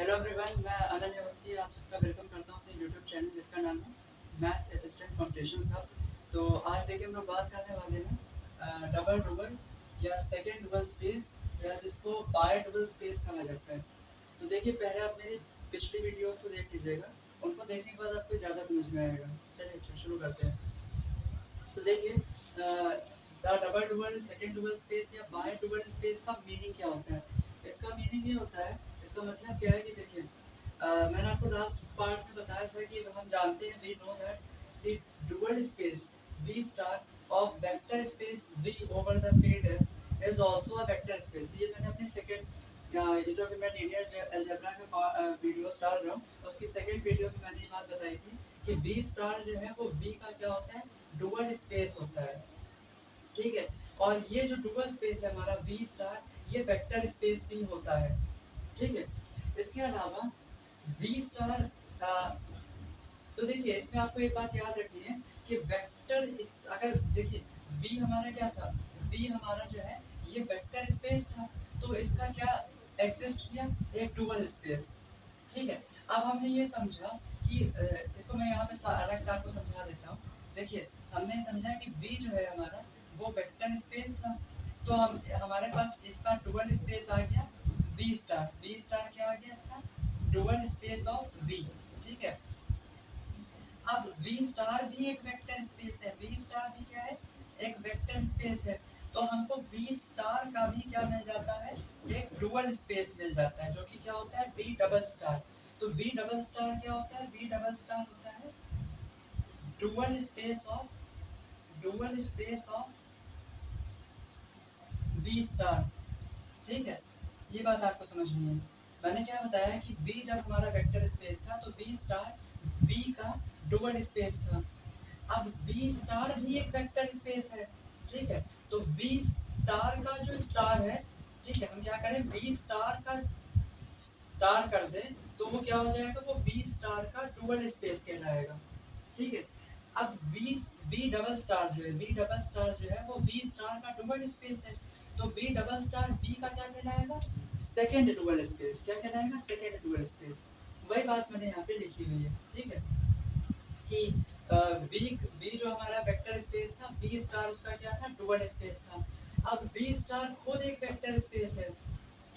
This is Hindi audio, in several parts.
हेलो एवरीवन, मैं अनन्य अवस्थी आप सबका वेलकम करता हूँ अपने यूट्यूब चैनल जिसका नाम है मैथ्स असिस्टेंट कॉम्पिटिशन हब। तो आज देखिए हम लोग बात करने वाले हैं डबल डुअल या सेकंड डुअल स्पेस या जिसको बाय डुअल स्पेस कहा जाता है। तो देखिए पहले आप मेरी पिछली वीडियोस को देख लीजिएगा, उनको देखने के बाद आपको ज़्यादा समझ में आएगा। चलिए अच्छा शुरू करते हैं। तो देखिए double dual second dual space या बाय डुअल स्पेस का मीनिंग क्या होता है। इसका मीनिंग ये होता है, इसका मतलब क्या है कि देखिए मैंने आपको लास्ट पार्ट में बताया था कि हम जानते हैं we know that the dual space v star of vector space v over the field is also a vector space. ये मैंने अपनी सेकंड ये जो भी मैं लीनियर अलजेब्रा का वीडियोस डाल रहा हूँ उसकी सेकंड वीडियो में मैंने ये बात बताई थी कि v स्टार जो है वो v का क्या होता है, डुअल स्पेस होता है। ठीक है, और ये जो डुअल स्पेस है हमारा v स्टार, ये वेक्टर स्पेस भी होता है। ठीक है, इसके अलावा v स्टार तो देखिए इसमें आपको एक बात याद रखनी है कि वेक्टर इस अगर देखिए v हमारा क्या था, v हमारा जो है ये वेक्टर स्पेस था, तो इसका क्या एग्जिस्ट किया, एक डुअल स्पेस। ठीक है, अब हमने ये समझा कि इसको मैं यहाँ पे अलग से आपको समझा देता हूँ। देखिए हमने समझा कि v जो है हमारा वो वेक्टर स्पेस था, तो हम हमारे पास इसका डुअल स्पेस आ गया v स्टार। v स्टार क्या आ गया, इसका डुअल स्पेस ऑफ v। ठीक है, अब v स्टार भी एक वेक्टर स्पेस है, v स्टार भी क्या है, एक वेक्टर स्पेस है। तो हमको v स्टार का भी क्या मिल जाता है, एक डुअल स्पेस मिल जाता है, जो कि क्या होता है v डबल स्टार। तो v डबल स्टार क्या होता है, v डबल स्टार होता है dual space of v star. ठीक है, ये बात आपको समझनी है। मैंने क्या बताया कि v जब हमारा वेक्टर स्पेस था तो v स्टार v का डुअल स्पेस था। अब v स्टार भी एक वेक्टर स्पेस है। ठीक है, तो v स्टार का जो स्टार है, ठीक है, हम क्या करें v स्टार का स्टार कर दें तो वो क्या हो जाएगा, वो v स्टार का डुअल स्पेस कहलाएगा। ठीक है, अब v डबल स्टार जो है, v डबल स्टार जो है वो v स्टार का डुअल स्पेस है। तो v डबल स्टार v का क्या कहलाएगा, सेकंड डुअल स्पेस। क्या कहलाएगा, सेकंड डुअल स्पेस। वही बात मैंने यहाँ पे लिखी हुई है। ठीक है, कि v जो हमारा वेक्टर स्पेस था, v स्टार उसका क्या था, डुअल स्पेस था। अब v स्टार खुद एक वेक्टर स्पेस है।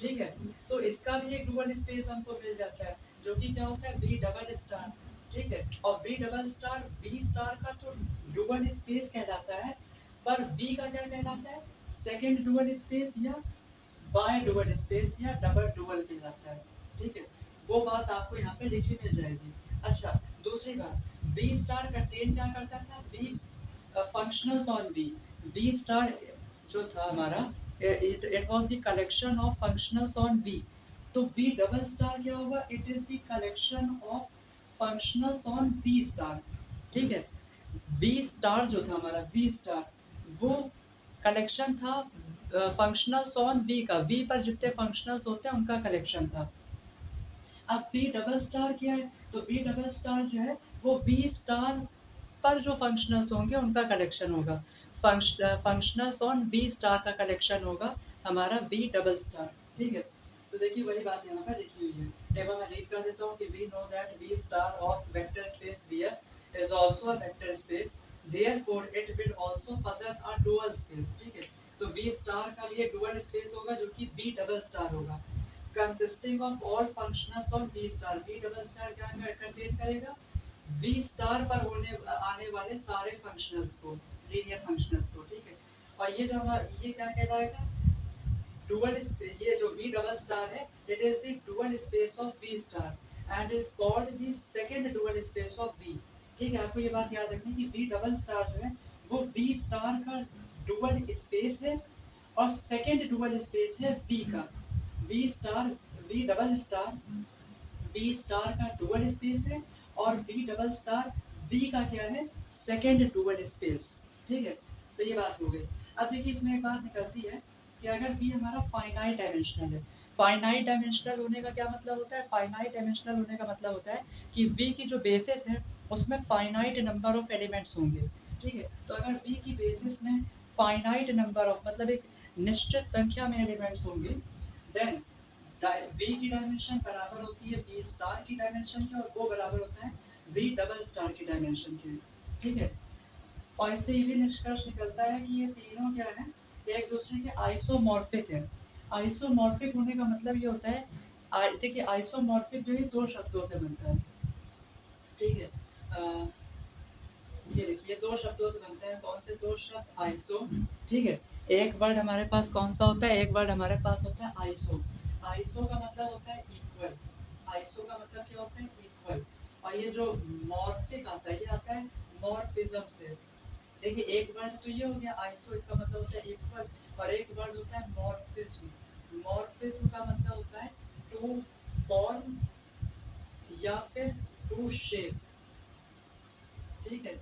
ठीक है, तो इसका भी एक डुअल स्पेस हमको मिल जाता है, जो कि क्या होता है v डबल स्टार। ठीक है, और v double star v star का तो डुअल स्पेस कहलाता है, पर v का क्या कहलाता है, सेकंड डुअल स्पेस या बाय डुअल स्पेस या डबल डुअल कहलाता है। ठीक है, वो बात आपको यहाँ पे लिखी मिल जाएगी। अच्छा, दूसरी बात, v स्टार कंटेन क्या करता था, v functionals on v। v star जो था हमारा, it was the collection of functionals on v। तो v डबल स्टार क्या होगा, it is the collection of functionals on v star. ठीक है, v स्टार जो था हमारा, v स्टार वो कलेक्शन था फंक्शनल्स ऑन v का, v पर जितने फंक्शनल्स होते हैं उनका कलेक्शन था। अब v डबल स्टार क्या है, तो v डबल स्टार जो है वो v स्टार पर जो फंक्शनल्स होंगे उनका कलेक्शन होगा। फंक्शनल्स ऑन v स्टार का कलेक्शन होगा हमारा v डबल स्टार। ठीक है, तो देखिए वही बात यहाँ पर लिखी हुई है। एक बार मैं रीड कर देता हूँ कि we know that v star of vector space vf is also a vector space, therefore it will also possess a dual space। ठीक है, तो v स्टार का भी एक डुअल स्पेस होगा जो कि v डबल स्टार होगा, consisting of all functionals on v star. v double star क्या कंटेन करेगा, v स्टार पर होने आने वाले सारे फंक्शनल्स को, लीनियर फंक्शनल्स को। ठीक है, और ये जो हमारा ये क्या कहलाएगा, डुअल स्पेस। ये जो v डबल स्टार है, it is the dual space of v star and is called the second dual space of v। ठीक है, आपको ये बात याद रखनी है कि v डबल स्टार जो है वो v स्टार का डुअल स्पेस है और सेकंड डुअल स्पेस है v का। v star v double star v star का डुअल स्पेस है और v डबल स्टार v का क्या है, सेकंड डुअल स्पेस। ठीक है, तो ये बात हो गई। अब देखिए इसमें एक बात निकलती है कि अगर v हमारा फाइनाइट डायमेंशनल है, फाइनाइट डायमेंशनल होने का क्या मतलब होता है, फाइनाइट डायमेंशनल होने का मतलब होता है कि v की जो बेसिस है उसमें फाइनाइट नंबर ऑफ एलिमेंट्स होंगे। ठीक है, तो अगर v की बेसिस में फाइनाइट नंबर ऑफ मतलब एक निश्चित संख्या में एलिमेंट्स होंगे, देन बी की डायमेंशन बराबर होती है बी स्टार की डायमेंशन के, और वो बराबर होता है बी डबल स्टार की डायमेंशन के। ठीक है, और इससे ये भी निष्कर्ष निकलता है कि ये तीनों क्या है, एक दूसरे के आइसोमॉर्फिक है। आइसोमॉर्फिक होने का मतलब ये होता है, देखिए आइसोमॉर्फिक जो है दो शब्दों से बनता है। ठीक है, ये देखिए दो शब्दों से बनता है, कौन से दो शब्द, आइसो। ठीक है, एक वर्ड हमारे पास कौन सा होता है, एक वर्ड हमारे पास होता है आइसो। आइसो का मतलब होता है इक्वल, आइसो का मतलब क्या होता है, इक्वल। और ये जो मॉर्फिक आता है, ये आता है मॉर्फिज्म से। देखिए एक वर्ड तो ये हो गया आइसो, इसका मतलब होता है इक्वल, और एक वर्ड होता है मॉर्फिज्म। मॉर्फिज्म का मतलब होता है टू फॉर्म या फिर टू शेप। ठीक है,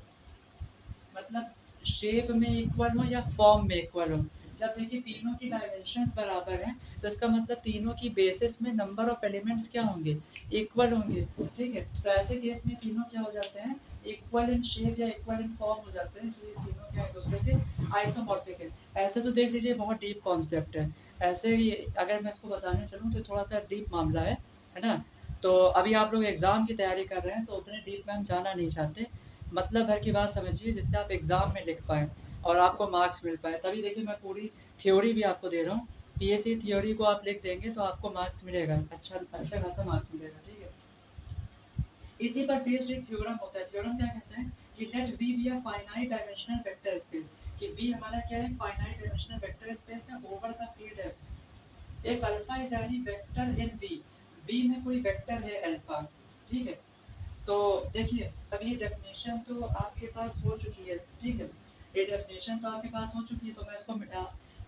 मतलब शेप में इक्वल हो या फॉर्म में इक्वल हो। जब देखिए तीनों की डायमेंशंस बराबर हैं, तो इसका मतलब तीनों की बेसिस में नंबर ऑफ एलिमेंट्स क्या होंगे, इक्वल होंगे। ठीक है, तो ऐसे केस में तीनों क्या हो जाते हैं, इक्वल इन शेप या इक्वल इन फॉर्म हो जाते हैं, इसलिए तीनों क्या एक दूसरे के आइसोमॉर्फिक है। ऐसे तो देख लीजिए बहुत डीप कॉन्सेप्ट है। ऐसे ही अगर मैं इसको बताने चलूँ तो थोड़ा सा डीप मामला है ना। तो अभी आप लोग एग्जाम की तैयारी कर रहे हैं, तो उतने डीप में हम जाना नहीं चाहते। मतलब भर की बात समझिए, जिससे आप एग्ज़ाम में लिख पाएँ और आपको मार्क्स मिल पाए। तभी देखिए मैं पूरी थ्योरी भी आपको दे रहा हूँ, पीएससी थ्योरी को आप लिख देंगे तो आपको मार्क्स मिलेगा, अच्छा खासा मार्क्स मिलेगा। ठीक है, इसी पर बेस्ड एक थ्योरम होता है। थ्योरम क्या कहता है कि let V be a finite dimensional vector space, कि बी हमारा क्या है, फाइनाइट डायमेंशनल वेक्टर स्पेस है ओवर द फील्ड है। एक alpha is any vector in V, V में कोई वेक्टर है अल्फा। ठीक है, तो देखिए अब ये डेफिनेशन तो आपके पास हो चुकी है। ठीक है, ये डेफिनेशन तो आपके पास हो चुकी है, तो मैं इसको मिटा,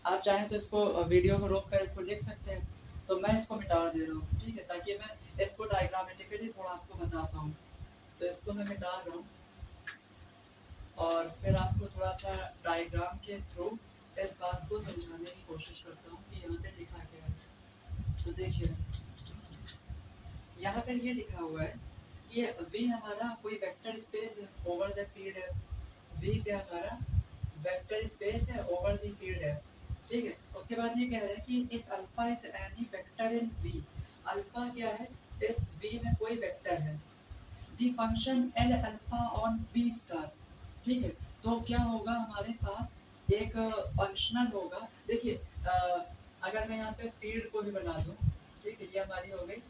आप चाहें तो इसको वीडियो को रोक कर इसको लिख सकते हैं। तो मैं इसको मिटा दे रहा हूँ। ठीक है, ताकि मैं इसको डायग्रामेटिकली थोड़ा आपको बता पाऊँ। तो इसको मैं मिटा रहा हूँ, और फिर आपको थोड़ा सा डायग्राम के थ्रू इस बात को समझाने की कोशिश करता हूँ कि यहाँ पे लिखा क्या है। तो देखिए यहाँ पर ये लिखा हुआ है कि V हमारा कोई वेक्टर स्पेस है ओवर द फील्ड है। V क्या हमारा वेक्टर स्पेस है ओवर द फील्ड है। ठीक है, उसके बाद ये कह रहे हैं कि if alpha is any vector in V, alpha क्या है, इस V में कोई वेक्टर है, the function L alpha on V star. ठीक है, तो क्या होगा हमारे पास एक फंक्शनल होगा। देखिए अगर मैं यहाँ पे फील्ड को भी बना दूँ, ठीक है, ये हमारी हो गई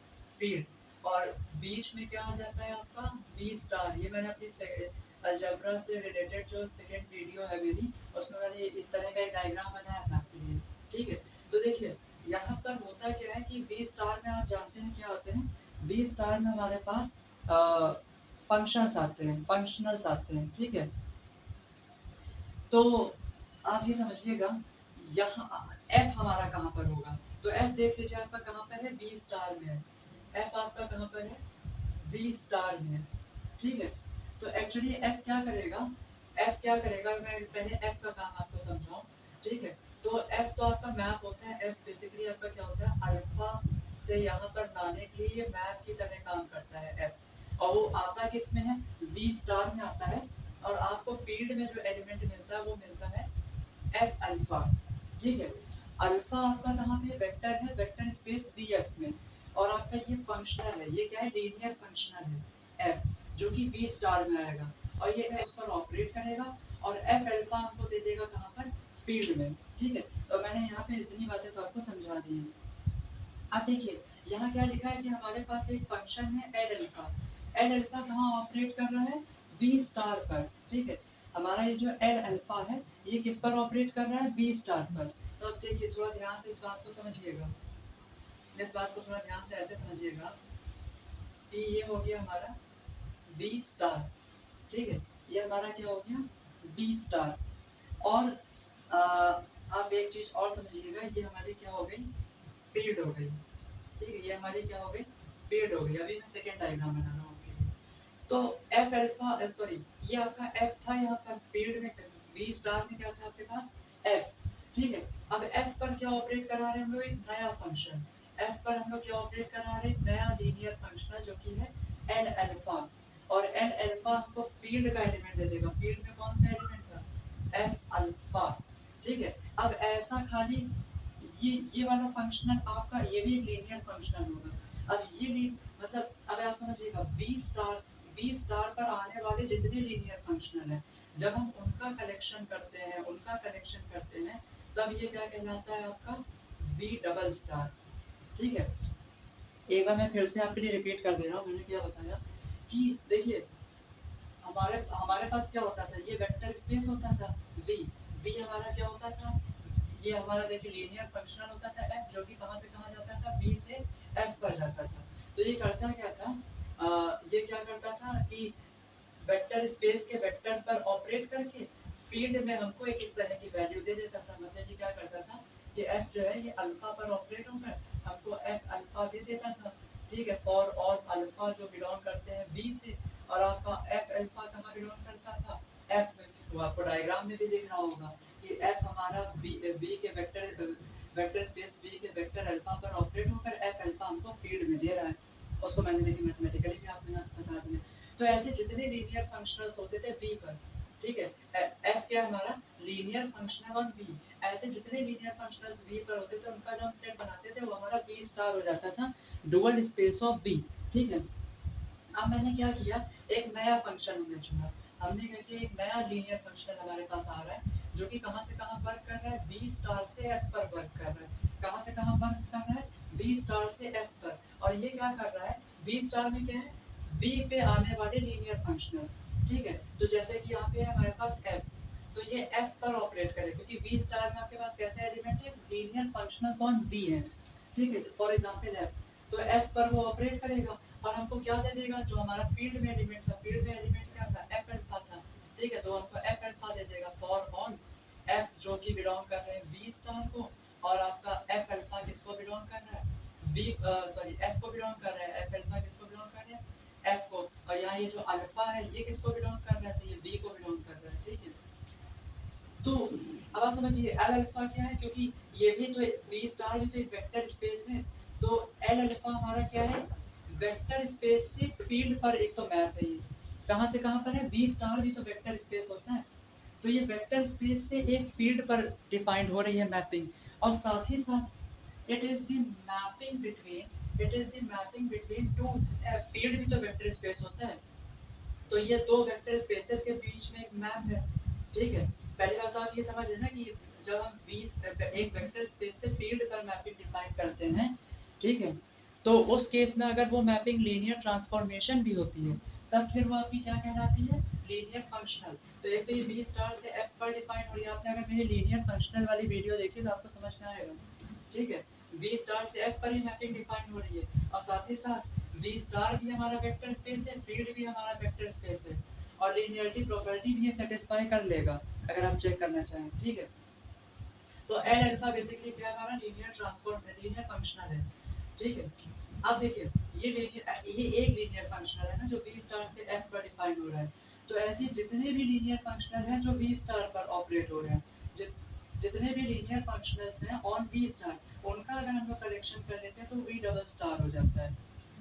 फील्ड, और बीच में क्या आ जाता है आपका V स्टार। ये मैंने अपनी अलजेब्रा से रिलेटेड जो सेकेंड वीडियो है मेरी, उसमें मैंने इस तरह का एक डायग्राम बनाया था आपके लिए। ठीक है, तो देखिए यहाँ पर होता क्या है कि V स्टार में आप जानते हैं क्या होते हैं, V स्टार में हमारे पास फंक्शंस आते हैं, फंक्शनल्स आते हैं। ठीक है, तो आप ये समझिएगा यहाँ एफ हमारा कहाँ पर होगा, तो एफ देख लीजिए आपका कहाँ पर है, बी स्टार में है। एफ आपका कहाँ पर है, बी स्टार में है। ठीक है, तो एक्चुअली एफ क्या करेगा, एफ क्या करेगा, मैं पहले एफ का काम आपको समझाऊं। ठीक है, तो एफ तो आपका मैप होता है। एफ बेसिकली आपका क्या होता है, अल्फा से यहाँ पर लाने के लिए मैप की तरह काम करता है एफ, और वो आता किस में है, बी स्टार में आता है। और आपको फील्ड में जो एलिमेंट मिलता है वो मिलता है एफ अल्फा। ठीक है, अल्फा आपका कहाँ पे वेक्टर है, वेक्टर स्पेस बी एफ में, और आपका ये फंक्शनल है, ये क्या है, लीनियर फंक्शनल है एफ, जो कि बी स्टार में आएगा, और ये एफ पर ऑपरेट करेगा, और एफ अल्फा हमको दे देगा कहाँ पर, फील्ड में। ठीक है, तो मैंने यहाँ पे इतनी बातें तो आपको समझा दी हैं। अब देखिए यहाँ क्या लिखा है कि हमारे पास एक फंक्शन है एड अल्फा। एड अल्फा कहाँ ऑपरेट कर रहा है, बी स्टार पर। ठीक है, हमारा ये जो एड अल्फा है ये किस पर ऑपरेट कर रहा है, बी स्टार पर। तो अब देखिए थोड़ा ध्यान से इस बात को समझिएगा, इस बात को थोड़ा ध्यान से ऐसे समझिएगा कि ये हो गया हमारा बी स्टार। ठीक है, ये हमारा क्या हो गया, बी स्टार। और आप एक चीज और समझिएगा, ये हमारी क्या हो गई, फील्ड हो गई। ठीक है, ये हमारी क्या हो गई, फील्ड हो गई। अभी मैं सेकेंड डायग्राम बना रहा हूँ आपके लिए। तो एफ अल्फा सॉरी, ये आपका एफ था यहाँ पर फील्ड में, बी स्टार में क्या था आपके पास एफ। ठीक है, अब एफ पर क्या ऑपरेट करा रहे हैं हम लोग, एक नया फंक्शन। एफ पर हम लोग क्या ऑपरेट करा रहे हैं, नया लीनियर फंक्शन जो कि है एल अल्फा, और एल अल्फा हमको फील्ड का एलिमेंट दे देगा। फील्ड में कौन सा एलिमेंट था, एफ अल्फा। ठीक है, अब ऐसा खाली ये वाला फंक्शनल आपका ये भी एक लीनियर फंक्शनल होगा। अब ये मतलब अब आप समझिएगा बी स्टार पर आने वाले जितने लीनियर फंक्शनल हैं, जब हम उनका कलेक्शन करते हैं तब ये क्या कहलाता है आपका बी डबल स्टार। ठीक है, एक बार मैं फिर से आपके लिए रिपीट कर दे रहा हूँ, मैंने क्या बताया कि देखिए हमारे हमारे पास क्या होता था, ये वेक्टर स्पेस होता था बी। बी हमारा क्या होता था, ये हमारा देखिए लीनियर फंक्शनल होता था एफ, जो कि कहाँ से कहाँ जाता था, बी से एफ पर जाता था। तो ये करता क्या था, ये क्या करता था कि वेक्टर स्पेस के वेक्टर पर ऑपरेट करके फील्ड में हमको एक इस तरह की वैल्यू दे देता था। मतलब ये क्या करता था, ये एफ जो है ये अल्फा पर ऑपरेट होकर हमको एफ अल्फा दे देता था। ठीक है, फॉर ऑल अल्फा जो बिलोंग करते हैं बी से, और आपका एफ अल्फा कहाँ बिलोंग करता था, एफ में। तो आपको डायग्राम में भी देखना होगा कि एफ हमारा बी के वेक्टर स्पेस बी के वेक्टर अल्फा पर ऑपरेट होकर एफ अल्फा हमको फील्ड में दे रहा है। उसको मैंने देखिए मैथमेटिकली भी आपको यहाँ बता दिया। तो ऐसे जितने लीनियर फंक्शनल्स होते थे बी पर, ठीक है, एफ क्या हमारा लीनियर फंक्शनल ऑन बी, ऐसे जितने लीनियर फंक्शनल्स बी पर होते थे उनका जो हम सेट बनाते थे वो हमारा बी स्टार हो जाता था, डुअल स्पेस ऑफ बी। ठीक है, अब मैंने क्या किया, एक नया फंक्शन हमने चुना। हमने कहा कि एक नया लीनियर फंक्शन हमारे पास आ रहा है जो कि कहाँ से कहाँ वर्क कर रहा है, बी स्टार से एफ पर वर्क कर रहा है। कहाँ से कहाँ वर्क कर रहा है, बी स्टार से एफ पर। और ये क्या कर रहा है, बी स्टार में क्या है, बी पे आने वाले लीनियर फंक्शनल्स। ठीक है, तो जैसे कि यहाँ पे है हमारे पास एफ, तो ये एफ पर ऑपरेट करे क्योंकि बी स्टार में आपके पास कैसे एलिमेंट है, लीनियर फंक्शनल्स ऑन बी है। ठीक है, फॉर एग्जांपल एफ, तो एफ पर वो ऑपरेट करेगा और हमको क्या दे देगा, जो हमारा फील्ड में एलिमेंट था, फील्ड में एलिमेंट क्या था, एफ अल्फा था। ठीक है, तो हमको एफ अल्फा दे देगा फॉर ऑल एफ जो कि बिलोंग कर रहे हैं बी स्टार को, और आपका एफ अल्फा किसको बिलोंग कर रहा है, बी सॉरी एफ को बिलोंग कर रहा है, एफ अल्फा किसको बिलोंग कर रहा है, एफ को। और यहाँ ये जो अल्फा है ये किसको बिलोंग कर रहा है, तो ये बी को बिलोंग कर रहा है। ठीक है, तो अब आप समझिए एल अल्फा क्या है, क्योंकि ये भी तो बी स्टार भी तो एक वेक्टर स्पेस है। तो एल अल्फा हमारा क्या है, वेक्टर स्पेस से फील्ड पर एक तो मैप है, ये कहाँ से कहाँ पर है, बी स्टार भी तो वेक्टर स्पेस होता है। तो ये वेक्टर स्पेस से एक फील्ड पर डिफाइंड हो रही है मैपिंग, और साथ ही साथ it is the mapping between two, field भी तो वेक्टर स्पेस होता है। तो ये दो वेक्टर स्पेसेस के बीच में एक मैप है। ठीक है, पहली बात तो आप ये समझ लेना कि जब हम एक वेक्टर स्पेस से फील्ड पर मैपिंग डिफाइन करते हैं, ठीक है, तो उस केस में अगर वो मैपिंग लीनियर ट्रांसफॉर्मेशन भी होती है तब फिर वो आपकी क्या कहलाती है, लीनियर फंक्शनल। तो एक तो ये बी स्टार से एफ पर डिफाइन हो रही है, आपने अगर मेरी लीनियर फंक्शनल वाली वीडियो देखी तो आपको समझ में आएगा। ठीक है, बी स्टार से एफ पर ही मैपिंग डिफाइन हो रही है, और साथ ही साथ बी स्टार भी हमारा वेक्टर स्पेस है, फील्ड भी हमारा वेक्टर स्पेस है, और लीनियरिटी प्रॉपर्टी भी ये सेटिस्फाई कर लेगा अगर आप चेक करना चाहें। ठीक है, तो एल अल्फा बेसिकली क्या है, हमारा लीनियर फंक्शनल है। ठीक है, अब देखिए ये एक लीनियर फंक्शनल है ना जो बी स्टार से एफ पर डिफाइन हो रहा है। तो ऐसे जितने भी लीनियर फंक्शनल हैं जो बी स्टार पर ऑपरेट हो रहे हैं, जितने भी लीनियर फंक्शनल्स हैं ऑन बी स्टार, उनका अगर हम लोग कलेक्शन कर लेते हैं तो वी डबल स्टार हो जाता है।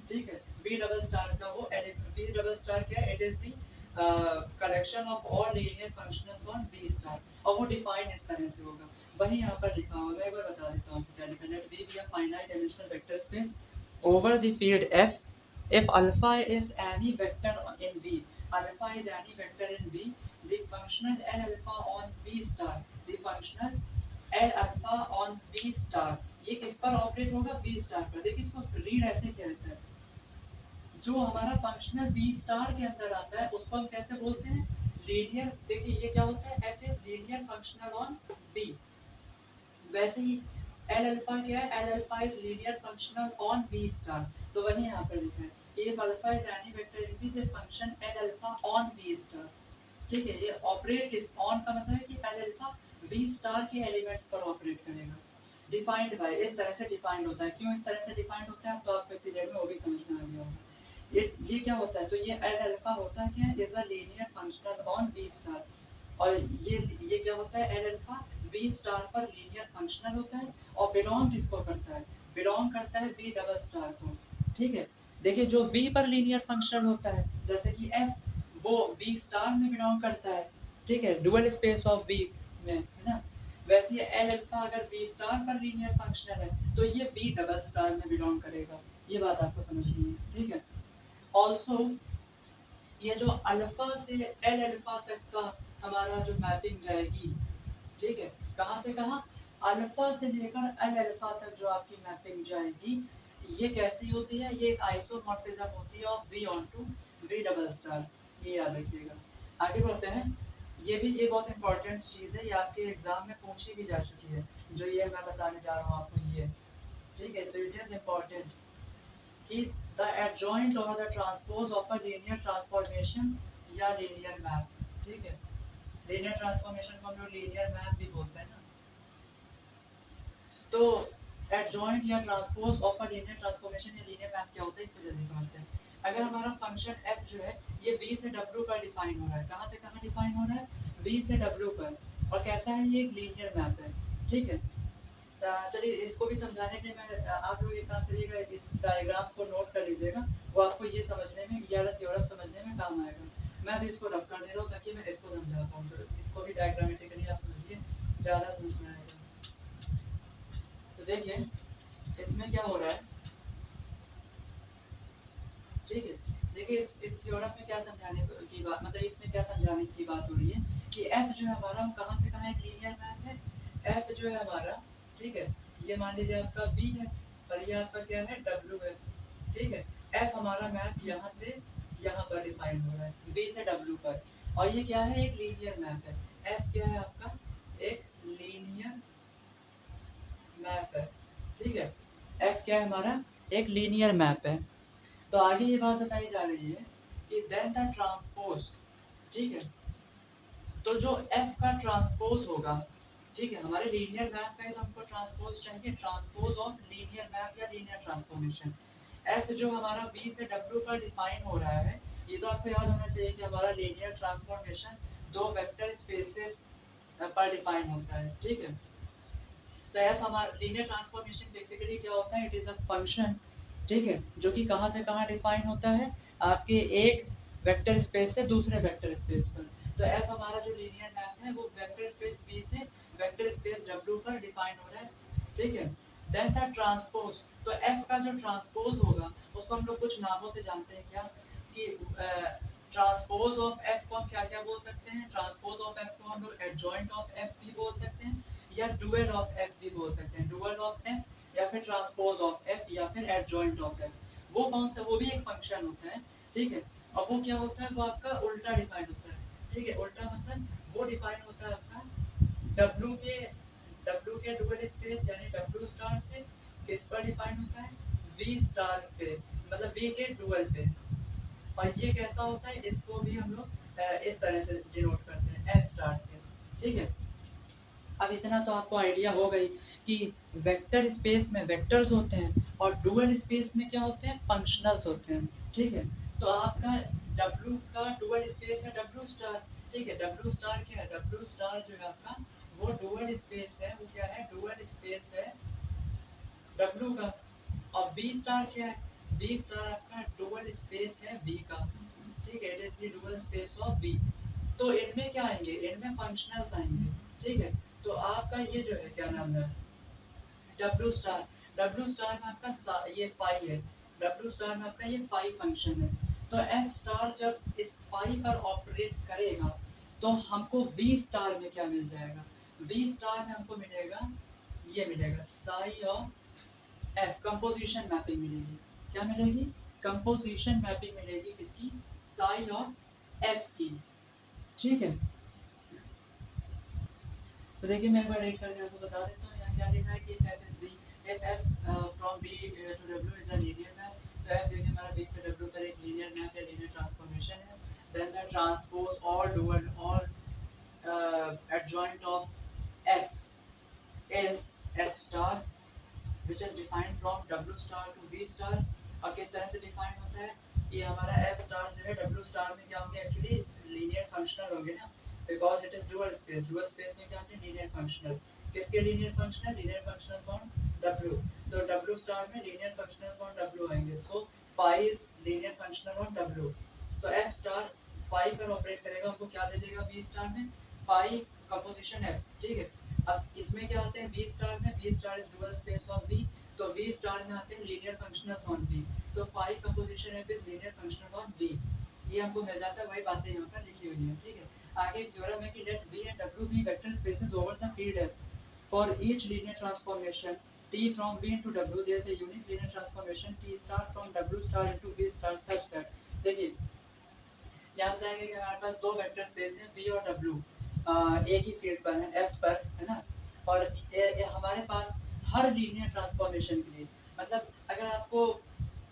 ठीक है, बी डबल स्टार का वो बी डबल स्टार क्या है, it is the collection of all linear functionals on V star, और वो डिफाइन इस तरह से होगा। वही यहाँ पर लिखा हुआ है, मैं एक बार बता देता हूँ क्या लिखा है, late V be a finite dimensional vector space over the field F if alpha is any vector in V, alpha is any vector in V, the functional L alpha on B star, the functional L alpha on B star, ये किस पर ऑपरेट होगा, B स्टार पर। देखिए इसको रीड ऐसे किया जाता है, जो हमारा फंक्शनल बी स्टार के अंदर आता है उसको हम कैसे बोलते हैं, लीनियर। देखिए ये क्या होता है, F is linear functional on V, वैसे ही एल अल्फा क्या है, L alpha is linear functional on V star. तो वही यहाँ पर लिखा है, ये alpha is any vector in the function L alpha on V star. ठीक है, ये ऑपरेट इस ऑन का मतलब है कि एल अल्फा बी स्टार के एलिमेंट्स पर ऑपरेट करेगा। डिफाइंड बाय, इस तरह से डिफाइंड होता है। क्यों इस तरह से डिफाइंड होता है, तो आपको इतनी देर में वो भी समझ में आ गया होगा। ये क्या होता है, तो ये एल अल्फा होता है क्या, is a linear functional on V star. और ये क्या होता है, एल अल्फा बी स्टार पर लीनियर फंक्शनल होता है, और बिलोंग किसको करता है, बिलोंग करता है बी डबल स्टार को। ठीक है, देखिए जो V पर लीनियर फंक्शनल होता है जैसे कि F, वो B स्टार में बिलोंग करता है। ठीक है, डुअल स्पेस ऑफ V में, है ना। वैसे ये एल अल्फा अगर बी स्टार पर लीनियर फंक्शनल है तो ये बी डबल स्टार में बिलोंग करेगा। ये बात आपको समझनी है, ठीक है। ऑल्सो ये जो अल्फा से एल अल्फा तक का हमारा जो मैपिंग जाएगी, ठीक है, कहाँ से कहाँ, अल्फा से लेकर एल अल्फा तक जो आपकी मैपिंग जाएगी, ये कैसी होती है, ये एक आइसोमॉर्फिज्म होती है of V onto V double star. ये याद रखिएगा। आगे बढ़ते हैं। ये बहुत इंपॉर्टेंट चीज़ है, ये आपके एग्जाम में पूछी भी जा चुकी है, जो ये मैं बताने जा रहा हूँ आपको ये, ठीक है। तो इट इज इम्पॉर्टेंट कि द एडजॉइंट और the transpose of a linear transformation या लीनियर मैप, ठीक है। लीनियर ट्रांसफॉर्मेशन को हम लोग लीनियर मैप भी बोलते हैं ना। तो एडजॉइंट या transpose of a linear transformation या लीनियर मैप क्या होता है, इसको जल्दी समझते हैं। अगर हमारा फंक्शन f जो है ये b से w पर डिफाइन हो रहा है, कहाँ से कहाँ डिफाइन हो रहा है, b से w पर, और कैसा है, ये एक लीनियर मैप है, ठीक है। चलिए इसको भी समझाने के लिए मैं आप लोग एक काम करिएगा, इस डायग्राम को नोट कर लीजिएगा, वो आपको ये समझने में, ये वाला थ्योरम समझने में काम आएगा। मैं भी इसको रफ कर दे रहा हूँ ताकि मैं इसको समझा पाऊँ, तो इसको भी डायग्रामेटिकली आप समझिए, ज़्यादा समझ में आएगा। तो देखिए इसमें क्या हो रहा है, ठीक है। देखिए इस थ्योरम में क्या समझाने की बात, मतलब इसमें क्या समझाने की बात हो रही है कि f जो है हमारा, हम कहाँ से कहाँ एक लीनियर मैप है, f जो है हमारा, ठीक है, ये मान लीजिए आपका b है और ये आपका क्या है, w है, ठीक है। f हमारा मैप यहाँ से यहाँ पर डिफाइन हो रहा है b से w पर, और ये क्या है, एक लीनियर मैप है। f क्या है आपका, एक लीनियर मैप है, ठीक है। f क्या है हमारा, एक लीनियर मैप है। तो आगे ये बात बताई जा रही है कि देन द ट्रांसपोज, ठीक है, तो जो f का ट्रांसपोज होगा, ठीक है, हमारे लीनियर मैप में तो हमको ट्रांसपोज चाहिए, ट्रांसपोज ऑफ लीनियर मैप या लीनियर ट्रांसफॉर्मेशन। f जो हमारा b से w पर डिफाइन हो रहा है, ये तो आपको याद होना चाहिए कि हमारा लीनियर ट्रांसफॉर्मेशन दो वेक्टर स्पेसेस पर डिफाइन होता है, ठीक है। तो f हमारा लीनियर ट्रांसफॉर्मेशन बेसिकली क्या होता है, इट इज अ फंक्शन, ठीक है, जो कि कहाँ से कहाँ डिफाइन होता है, आपके एक वेक्टर स्पेस से दूसरे वेक्टर स्पेस पर। तो f हमारा जो लीनियर मैप है वो वेक्टर स्पेस b से वेक्टर स्पेस w पर डिफाइन हो रहा है, ठीक है। देन द ट्रांसपोज, तो f का जो ट्रांसपोज होगा उसको हम लोग कुछ नामों से जानते हैं क्या, कि ट्रांसपोज ऑफ f को हम क्या क्या बोल सकते हैं, ट्रांसपोज ऑफ f को हम लोग एडजॉइंट ऑफ f भी बोल सकते हैं, या डुअल ऑफ f भी बोल सकते हैं, डुअल ऑफ f या फिर ट्रांसपोज ऑफ f या फिर एडजॉइंट ऑफ f। वो कौन सा, वो भी एक फंक्शन होता है, ठीक है। और वो क्या होता है, वो आपका उल्टा डिफाइन होता है, ठीक है। उल्टा मतलब वो डिफाइन होता है आपका w के डुअल स्पेस यानी w स्टार से किस पर डिफाइन होता है, v स्टार पे, मतलब v के डुअल पे। और ये कैसा होता है, इसको भी हम लोग इस तरह से डिनोट करते हैं f स्टार से, ठीक है। अब इतना तो आपको आइडिया हो गई कि वेक्टर स्पेस में वेक्टर्स होते हैं और डुअल स्पेस में क्या होते हैं, फंक्शनल्स होते हैं, ठीक है। तो आपका W का डुअल स्पेस है W स्टार, ठीक है। W स्टार क्या है, W स्टार जो है आपका वो डुअल स्पेस है, वो क्या है, डुअल स्पेस है W का। और B स्टार क्या है, B स्टार आपका डुअल स्पेस है B का, ठीक है, it is the dual space of B। तो इनमें क्या आएंगे, इनमें फंक्शनल्स आएंगे, ठीक है। तो आपका ये जो है क्या नाम है, W स्टार, W स्टार में आपका ये फाई है, W स्टार में आपका ये फाई फंक्शन है। तो F स्टार जब इस फाई पर ऑपरेट करेगा तो हमको V स्टार में क्या मिल जाएगा, V स्टार में हमको मिलेगा, ये मिलेगा sigh of F, composition mapping मिलेगी। क्या मिलेगी, कंपोजिशन मैपिंग मिलेगी किसकी, साई ऑफ F की, ठीक है। तो देखिए मैं एक बार रीड करके आपको बता देता हूँ, यहाँ क्या लिखा है कि f is b, if f from b to w is a linear map, तो f देखिए हमारा b से w पर एक linear map या linear transformation है, then the transpose or dual or adjoint of f is f star which is defined from w star to v star। और किस तरह से डिफाइन होता है, ये हमारा f स्टार जो है w स्टार में क्या होंगे, एक्चुअली लीनियर फंक्शनल होंगे ना, because it is dual space, dual space में क्या होते हैं, लीनियर फंक्शनल। किसके linear functional, linear functionals on w। तो w स्टार में लीनियर फंक्शनल्स ऑन w आएंगे, so phi is linear functional on w। तो f स्टार फाई पर ऑपरेट करेगा, हमको क्या दे देगा v स्टार में, फाई कंपोजिशन f, ठीक है। अब इसमें क्या होते हैं बी स्टार में, V star is dual space of V, तो बी स्टार में आते हैं लीनियर फंक्शनल्स ऑन बी, तो phi composition of is linear functional on V, ये हमको मिल जाता है, वही बातें यहाँ पर लिखी हुई है, ठीक है। आगे एक थ्योरम है कि let V and W be vector spaces over the field है, for each linear transformation t from b into w there is a unique linear transformation t star from w star into b star such that, देखिए यहाँ बताया गया कि हमारे पास दो वेक्टर स्पेस है b और w एक ही फील्ड पर है f पर, है ना, और ये हमारे पास हर लीनियर ट्रांसफॉर्मेशन के लिए, मतलब अगर आपको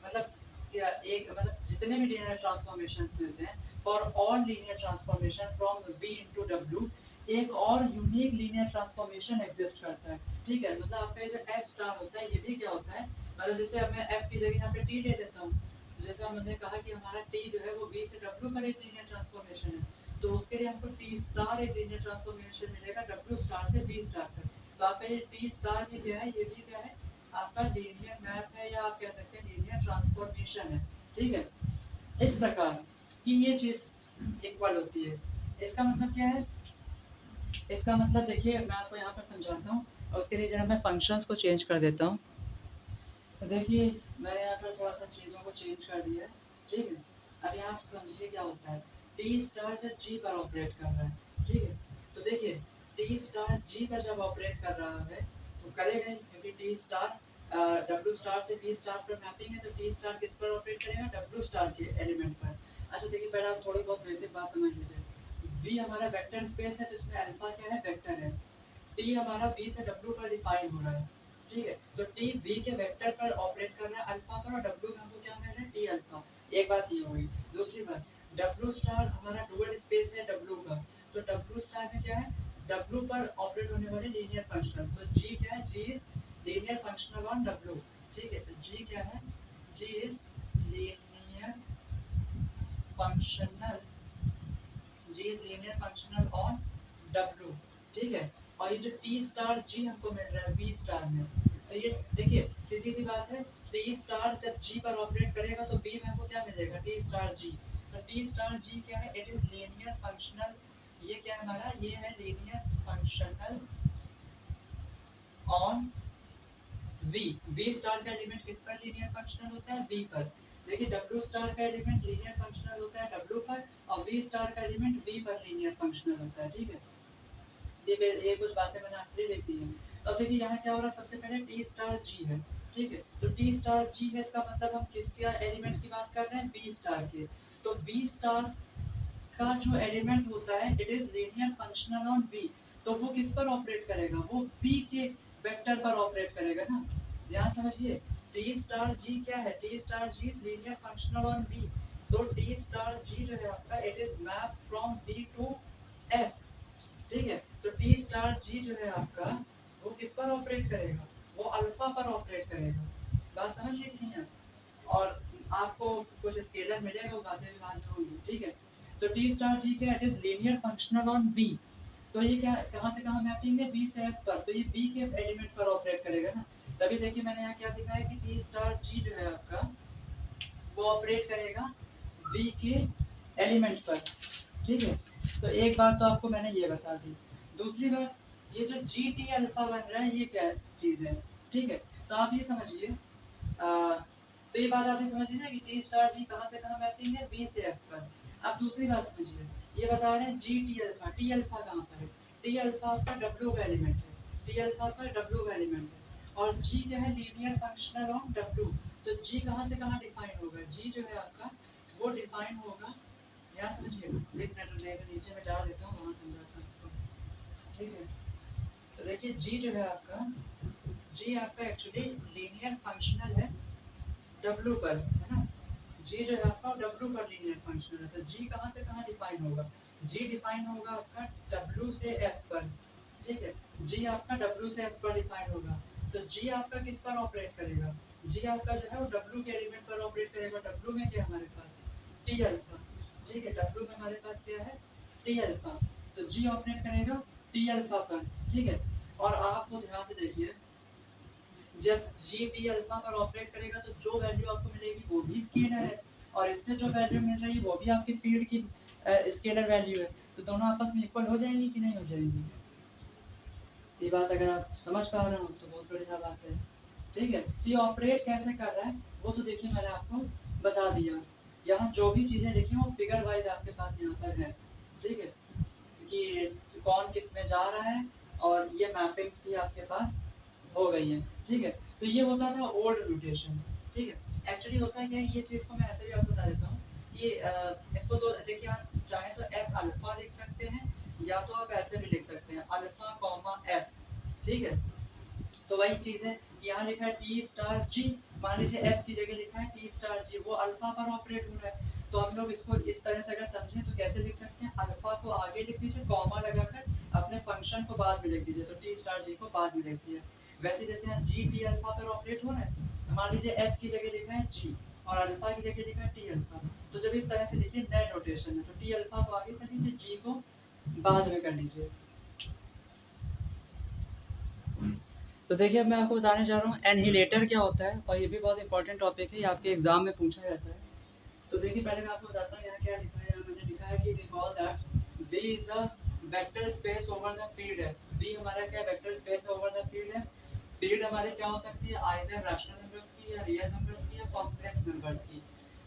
मतलब क्या एक मतलब जितने भी लीनियर ट्रांसफॉर्मेशंस मिलते हैं for all linear transformation from b into w एक और यूनिक लीनियर ट्रांसफॉर्मेशन एग्जिस्ट करता है, ठीक है। मतलब आपका ये जो f स्टार होता है ये भी क्या होता है, मतलब जैसे अब मैं f की जगह यहाँ पे t ले लेता हूँ, जैसा हमने कहा कि हमारा t जो है वो b से w पर एक लीनियर ट्रांसफॉर्मेशन है, तो उसके लिए हमको t स्टार एक लीनियर ट्रांसफॉर्मेशन मिलेगा w स्टार से b स्टार तक, तो आपका ये t स्टार भी क्या है, ये भी क्या है आपका लीनियर मैप है, या आप कह सकते हैं लीनियर ट्रांसफॉर्मेशन है, ठीक है। इस प्रकार कि ये चीज इक्वल होती है, इसका मतलब क्या है, इसका मतलब देखिए मैं आपको यहाँ पर समझाता हूँ, और उसके लिए जरा मैं फंक्शंस को चेंज कर देता हूँ, तो देखिए मैंने यहाँ पर थोड़ा सा चीज़ों को चेंज कर दिया है, ठीक है। अब यहाँ समझिए क्या होता है, टी स्टार जब जी पर ऑपरेट कर रहा है, ठीक है, तो देखिए टी स्टार जी पर जब ऑपरेट कर रहा है तो करेगा ही, क्योंकि टी स्टार डब्ल्यू स्टार से बी स्टार पर मैपिंग है, तो टी स्टार किस पर ऑपरेट करेगा, डब्ल्यू स्टार के एलिमेंट पर। अच्छा देखिए पहले आप थोड़ी बहुत बेसिक बात समझ लीजिए, बी हमारा वेक्टर स्पेस है, तो इसमें अल्फा क्या है, वेक्टर है, टी हमारा बी से डब्ल्यू पर डिफाइन हो रहा है, ठीक है, तो टी बी के वेक्टर पर ऑपरेट कर रहा है अल्फा पर, और डब्ल्यू में हमको क्या मिल रहा है, टी अल्फा, एक बात ये हुई। दूसरी बात, डब्ल्यू स्टार हमारा डुअल स्पेस है डब्ल्यू का, तो डब्ल्यू स्टार में क्या है, डब्ल्यू पर ऑपरेट होने वाले लीनियर फंक्शनल, तो जी क्या है, G is linear functional on W, ठीक है, तो जी क्या है, G is linear functional, G is linear functional on W, ठीक है। और ये जो टी स्टार जी हमको मिल रहा है बी स्टार में, तो ये देखिए सीधी सी बात है, टी स्टार जब जी पर ऑपरेट करेगा तो बी में हमको क्या मिलेगा, टी स्टार जी, तो टी स्टार जी क्या है, इट इज लीनियर फंक्शनल, ये क्या है हमारा, ये है linear functional on V, V star का एलिमेंट किस पर लीनियर फंक्शनल होता है, V पर, देखिए W स्टार का एलिमेंट लीनियर फंक्शनल होता है W पर, और V स्टार का एलिमेंट V पर लीनियर फंक्शनल होता है, ठीक है। ये कुछ बातें मैंने आखिरी लिख दी हैं। तो अब देखिए यहाँ क्या हो रहा है, सबसे पहले टी स्टार जी है, ठीक है, तो टी स्टार जी है, इसका मतलब हम किसके एलिमेंट की बात कर रहे हैं, बी स्टार के, तो बी स्टार का जो एलिमेंट होता है it is linear functional on V, तो वो किस पर ऑपरेट करेगा, वो बी के वेक्टर पर ऑपरेट करेगा ना, ध्यान समझिए, टी स्टार जी क्या है, T star G is linear functional on B, so T star G जो है आपका it is map from B to F, ठीक है, तो टी स्टार जी जो है आपका वो किस पर ऑपरेट करेगा, वो अल्फा पर ऑपरेट करेगा, बात समझ रही नहीं है, और आपको कुछ स्केलर मिलेगा वो बातें भी बाद में होंगी, ठीक है। तो टी स्टार जी क्या, it is linear functional on V, तो ये क्या कहाँ से कहाँ मैपिंग है, बी से एफ पर, तो ये बी के एलिमेंट पर ऑपरेट करेगा ना, तभी देखिए मैंने यहाँ क्या दिखाया कि टी स्टार जी जो है आपका वो ऑपरेट करेगा बी के एलिमेंट पर, ठीक है। तो एक बात तो आपको मैंने ये बता दी, दूसरी बात ये जो जी टी अल्फा बन रहा है ये क्या चीज़ है, ठीक है, तो आप ये समझिए, तो ये बात आपने समझ ली ना कि टी स्टार जी कहाँ से कहाँ मैपिंग है, बी से एफ पर। अब दूसरी बात समझिए, ये बता रहे हैं जी टी अल्फा कहाँ पर है, टी अल्फा पर डब्ल्यू का एलिमेंट है, टी अल्फा पर डब्ल्यू का एलिमेंट है, और जी क्या है, लीनियर फंक्शनल ऑन डब्ल्यू, तो जी कहाँ से कहाँ डिफाइन होगा, जी जो है आपका वो डिफाइन होगा, यहाँ समझिए, एक मिनट रुकिएगा, नीचे में डाल देता हूँ वहाँ समझाता हूँ इसको, ठीक है। तो देखिए जी जो है आपका, जी आपका एक्चुअली लीनियर फंक्शनल है डब्ल्यू पर, है ना, जी जो है आपका डब्ल्यू पर लीनियर फंक्शनल है, तो जी कहाँ से कहाँ डिफाइन होगा, जी डिफाइन होगा आपका डब्ल्यू से एफ पर, ठीक है, जी आपका डब्ल्यू से एफ पर डिफाइन होगा, तो जी आपका किस पर ऑपरेट करेगा, जी आपका जो है वो डब्ल्यू के एलिमेंट पर ऑपरेट करेगा, डब्ल्यू में क्या हमारे पास टी अल्फा, ठीक है, डब्ल्यू में हमारे पास क्या है, टी अल्फा, तो जी ऑपरेट करेगा टी अल्फा पर, ठीक है। और आपको ध्यान से देखिए, जब जी टी अल्फा पर ऑपरेट करेगा तो जो वैल्यू आपको मिलेगी वो भी स्केलर है, और इससे जो वैल्यू मिल रही है वो भी आपके फील्ड की स्केलर वैल्यू है, तो दोनों आपस में इक्वल हो जाएंगी कि नहीं हो जाएंगी, ये बात अगर आप समझ पा रहे हो तो बहुत बढ़िया बात है। ठीक है, तो ये ऑपरेट कैसे कर रहा है वो तो देखिए मैंने आपको बता दिया। यहाँ जो भी चीज़ें लिखी वो फिगर वाइज आपके पास यहाँ पर है। ठीक है, कि कौन किस में जा रहा है और ये मैपिंग्स भी आपके पास हो गई हैं। ठीक है, तो ये होता था ओल्ड नोटेशन। ठीक है, एक्चुअली होता है क्या, ये चीज़ को मैं ऐसे भी आपको बता देता हूँ। ये इसको तो देखिए आप चाहें तो एफ अल्फा लिख सकते हैं या तो आप ऐसे भी लिख सकते हैं अल्फा कॉमा एफ। ठीक है, तो वही चीज़ है, यहाँ लिखा है टी स्टार जी, मान लीजिए एफ की जगह लिखा है टी स्टार जी, वो अल्फा पर ऑपरेट हो रहा है। तो हम लोग इसको इस तरह से अगर समझें तो कैसे लिख सकते हैं, अल्फा को आगे लिख दीजिए कॉमा लगाकर, अपने फंक्शन को बाद में लिख दीजिए, तो टी स्टार जी को बाद में लिख दिया। वैसे जैसे यहाँ जी टी अल्फा पर ऑपरेट हो रहा है, तो मान लीजिए एफ की जगह लिखा है जी और अल्फा की जगह लिखा है टी अल्फा, तो जब इस तरह से लिखिए नए नोटेशन में, तो टी अल्फा को आगे कर लीजिए, जी को बाद में कर लीजिए। तो देखिए अब मैं आपको बताने जा रहा हूँ एनहिलेटर क्या होता है, और ये भी बहुत इंपॉर्टेंट टॉपिक है, ये आपके एग्जाम में पूछा जाता है। तो देखिए पहले मैं आपको बताता हूँ यहाँ क्या लिखा है। यहाँ मैंने लिखा है कि recall that V is a vector space over the field है। बी हमारा क्या vector space over the field है। फील्ड हमारी क्या हो सकती है, आइदर रैशनल नंबर्स की या रियल नंबर्स की या कॉम्प्लेक्स नंबर्स की।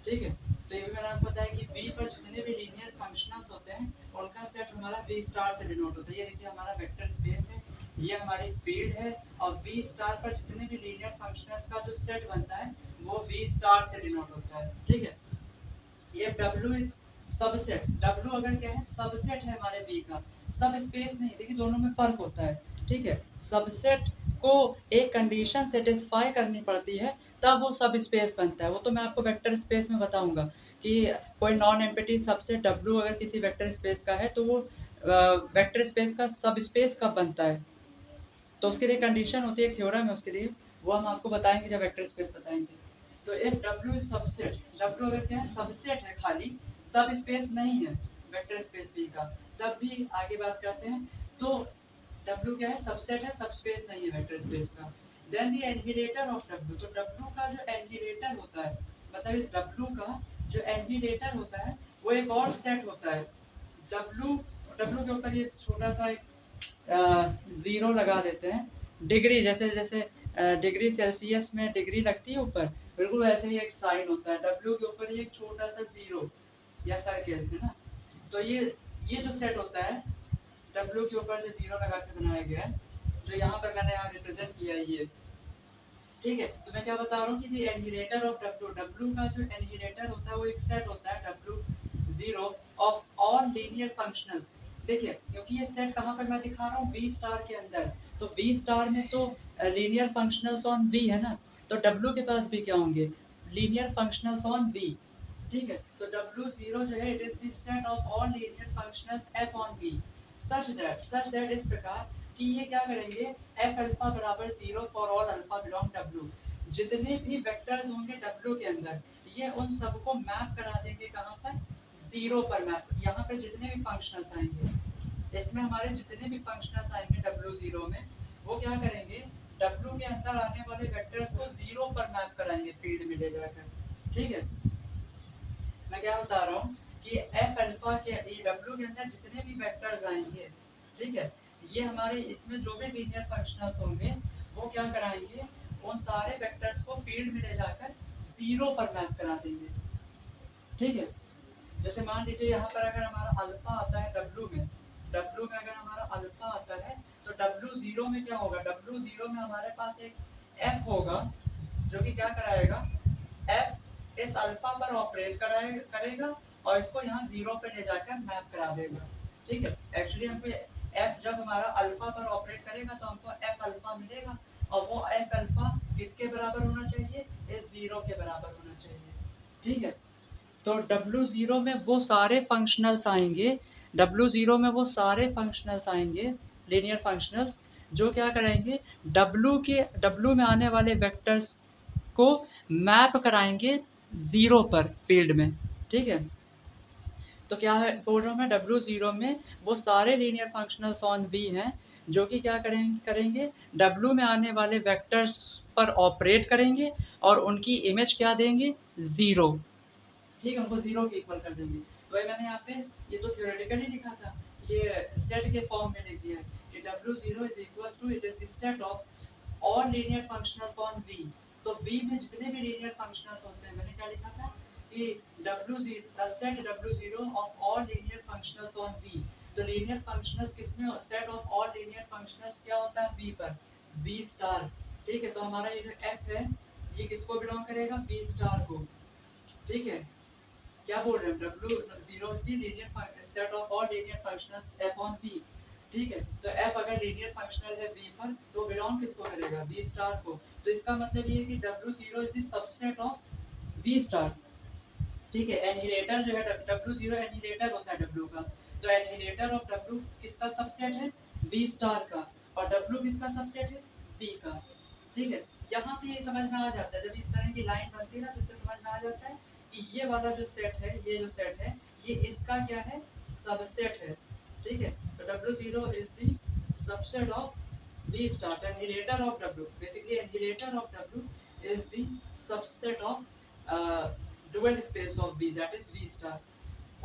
ठीक है, तो ये भी मैंने आपको बताया कि बी पर जितने भी लीनियर फंक्शंस होते हैं उनका सेट हमारा बी स्टार से डिनोट होता है। ये देखिए हमारा वेक्टर स्पेस है, ये हमारी फील्ड है, और बी स्टार पर जितने भी लीनियर फंक्शंस का जो सेट बनता है वो बी स्टार से डिनोट होता है। ठीक है, ये W इज सबसेट। W अगर क्या है, सबसेट है हमारे B का, सब स्पेस नहीं। देखिए दोनों में फर्क होता है। ठीक है, सबसेट को एक कंडीशन सेटिस्फाई करनी पड़ती है तब वो सब स्पेस बनता है। वो तो मैं आपको वेक्टर स्पेस में बताऊंगा कि कोई नॉन एम्प्टी सबसेट W अगर किसी वेक्टर स्पेस का है तो वो वेक्टर स्पेस का सब स्पेस कब बनता है, तो उसके लिए कंडीशन होती है, एक थ्योरम है उसके लिए, वो हम आपको बताएंगे जब वेक्टर स्पेस बताएंगे। तो if W is subset, W अगर क्या है, सबसेट है खाली, सब स्पेस नहीं है वेक्टर स्पेस V का, तब भी आगे बात करते हैं। तो W क्या है, सबसेट है, सब स्पेस नहीं है वेक्टर स्पेस का। देन द एनहिलेटर ऑफ W, तो W का जो एनहिलेटर होता है, मतलब इस W का जो एनहिलेटर होता है वो एक और सेट होता है। W W के ऊपर ये छोटा सा एक ज़ीरो लगा देते हैं। डिग्री जैसे जैसे डिग्री सेल्सियस में डिग्री लगती है ऊपर, बिल्कुल वैसे ही एक साइन होता है डब्ल्यू के ऊपर, ये एक छोटा सा ज़ीरो या सर्कल है ना। तो ये जो सेट होता है डब्ल्यू के ऊपर जो ज़ीरो लगा के बनाया गया है, जो यहाँ पर मैंने यहाँ रिप्रेजेंट किया है ये। ठीक है, तो मैं क्या बता रहा हूँ कि एनहिलेटर ऑफ डब्ल्यू, डब्ल्यू का जो एनहिलेटर होता है वो एक सेट होता है W zero of all linear functions. देखिए क्योंकि ये सेट कहाँ पर मैं दिखा रहा हूँ, बी स्टार के अंदर, तो बी स्टार में तो लीनियर फंक्शनल्स ऑन बी है ना, तो डब्ल्यू के पास भी क्या होंगे, लीनियर फंक्शनल्स ऑन बी। ठीक है, तो डब्ल्यू जीरो जो है it is the set of all linear functionals F on V such that इस प्रकार कि ये क्या करेंगे, एफ अल्फा बराबर zero for all alpha belong W, जितने भी वेक्टर्स होंगे डब्ल्यू के अंदर ये उन सबको मैप करा देंगे कहाँ पर, जीरो पर मैप। यहाँ पे जितने भी फंक्शनल्स आएंगे, इसमें हमारे जितने भी फंक्शनल्स आएंगे डब्ल्यू जीरो में, वो क्या करेंगे, डब्ल्यू के अंदर आने वाले वेक्टर्स को जीरो पर मैप कराएंगे फील्ड में ले जाकर। ठीक है, मैं क्या बता रहा हूँ कि एफ अल्फा के ये डब्ल्यू के अंदर जितने भी वेक्टर्स आएंगे, ठीक है, ये हमारे इसमें जो भी लीनियर फंक्शनल्स होंगे वो क्या कराएंगे, उन सारे वेक्टर्स को फील्ड में ले जाकर जीरो पर मैप करा देंगे। ठीक है, जैसे मान लीजिए यहाँ पर अगर हमारा अल्फा आता है डब्ल्यू में, डब्ल्यू में अगर हमारा अल्फा आता है तो डब्ल्यू जीरो में क्या होगा, डब्ल्यू जीरो में हमारे पास एक एफ होगा जो कि क्या कराएगा, एफ इस अल्फा पर ऑपरेट करेगा और इसको यहाँ जीरो पे ले जाकर मैप करा देगा। ठीक है, एक्चुअली हमको एफ जब हमारा अल्फा पर ऑपरेट करेगा तो हमको एफ अल्फा मिलेगा, और वो एफ अल्फा किसके बराबर होना चाहिए, इस जीरो के बराबर होना चाहिए। ठीक है, तो W0 में वो सारे फंक्शनल्स आएंगे, W0 में वो सारे फंक्शनल्स आएंगे लीनियर फंक्शनल्स, जो क्या करेंगे, W में आने वाले वेक्टर्स को मैप कराएंगे ज़ीरो पर फील्ड में। ठीक है, तो क्या है बोल रहा हूँ मैं, W0 में वो सारे लीनियर फंक्शनल्स ऑन V हैं जो कि क्या करेंगे W में आने वाले वेक्टर्स पर ऑपरेट करेंगे और उनकी इमेज क्या देंगे, ज़ीरो। ठीक है, उनको जीरो के इक्वल कर देंगे। तो भाई मैंने यहाँ पे ये तो थ्योरेटिकली लिखा था, ये सेट के फॉर्म में लिख दिया है कि W0 is equal to it is the set of all linear functionals on V। तो V में जितने भी लीनियर फंक्शनल्स होते हैं, मैंने क्या लिखा था कि W0 set W0 of all linear functionals on V। तो लीनियर फंक्शनल्स किसमें, set of all linear functionals क्या होता है V पर, V स्टार। ठीक है, तो हमारा ये जो F है ये किसको बिलोंग करेगा, V स्टार को। ठीक है, क्या बोल रहे हैं, W0 की linear set of all linear functionals F on V। ठीक है, तो F अगर लीनियर फंक्शनल है V पर तो बिलोंग किसको करेगा, V स्टार को। तो इसका मतलब ये है कि W0 is the subset of V star. ठीक है, एनिहिलेटर जो है W0 एनिहिलेटर होता है W का। तो एनिहिलेटर ऑफ W किसका सबसेट है, V स्टार का, और W किसका सबसेट है, V का। ठीक है, यहाँ से ये समझ में आ जाता है, जब इस तरह की लाइन बनती है ना तो इससे समझ में आ जाता है कि ये वाला जो सेट है, ये जो सेट है ये इसका क्या है, सबसेट है। ठीक है, तो W0 is the subset of V star, annihilator of W, basically annihilator of W is the subset of dual space of V, that is V star।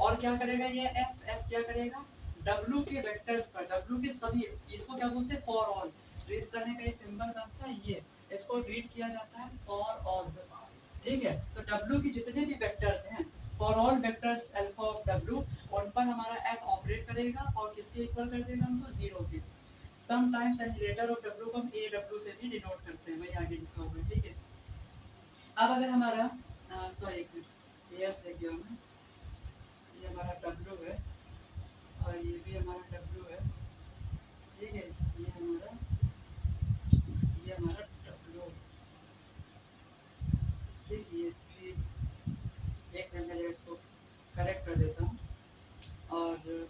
और क्या करेगा ये F क्या करेगा, W के वेक्टर्स पर, W के सभी, इसको क्या बोलते हैं, फॉर ऑल। जो इस तरह का सिंबल बनता है ये, इसको रीड किया जाता है फॉर ऑल। ठीक है, तो W के जितने भी वेक्टर्स हैं, for all vectors alpha of W, उन पर हमारा F ऑपरेट करेगा और किसके इक्वल कर देगा उनको, 0 के। समटाइम्स एनिहिलेटर ऑफ W को हम AW से भी डिनोट करते हैं, वही आगे लिखा हुआ है। ठीक है, अब अगर हमारा सॉरी एक मिनट, यस लिख दिया मैं, ये हमारा W है और ये भी हमारा W है। ठीक है, ये हमारा W। ठीक है, एक मिनट में इसको करेक्ट कर देता हूँ। और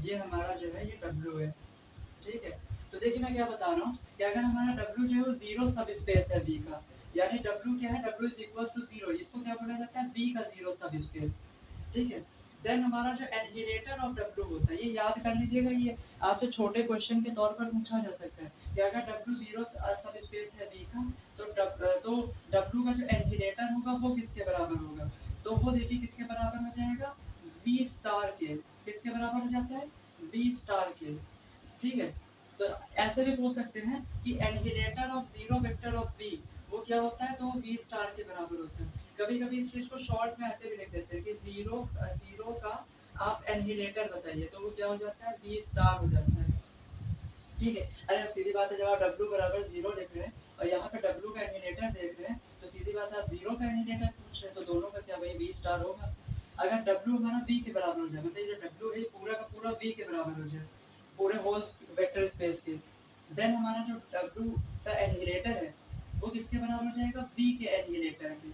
ये हमारा जो है ये W है। ठीक है, तो देखिए मैं क्या बता रहा हूँ कि अगर हमारा W जो है वो 0 सब स्पेस है V का, यानी W क्या है, W इज इक्वल टू 0, इसको क्या बोला जाता है, V का 0 सब स्पेस। ठीक है, देन हमारा जो एनिहिलेटर ऑफ W होता है, ये याद कर लीजिएगा, ये आपसे छोटे क्वेश्चन के तौर पर पूछा जा सकता है कि अगर W 0 सब स्पेस है V का, तो W का जो एनिहिलेटर होगा वो किसके बराबर होगा, तो वो देखिए किसके बराबर हो जाएगा, V स्टार के। किसके बराबर हो जाता है, V स्टार के। ठीक है, तो ऐसे भी पूछ सकते हैं कि एनिहिलेटर ऑफ 0 वेक्टर ऑफ V वो क्या होता है, तो वो V स्टार के बराबर होता है। कभी कभी इस चीज को शॉर्ट में ऐसे भी लिख देते हैं कि जीरो का आप एनिहिलेटर बताइए, तो वो क्या हो जाता है, V स्टार हो जाता है। ठीक है, अरे अब सीधी बात है, जब आप W बराबर 0 लिख रहे हैं और यहाँ पे W का एनिहिलेटर देख रहे हैं, तो सीधी बात है आप 0 का एनिहिलेटर पूछ रहे हैं, तो दोनों का क्या भाई V स्टार होगा। अगर W हमारा V के बराबर हो जाए, मतलब ये जो W है पूरा का पूरा V के बराबर हो जाए, पूरे होल वेक्टर स्पेस के, देन हमारा जो W का एनिहिलेटर है वो किसके बराबर हो जाएगा, V के एनिहिलेटर के।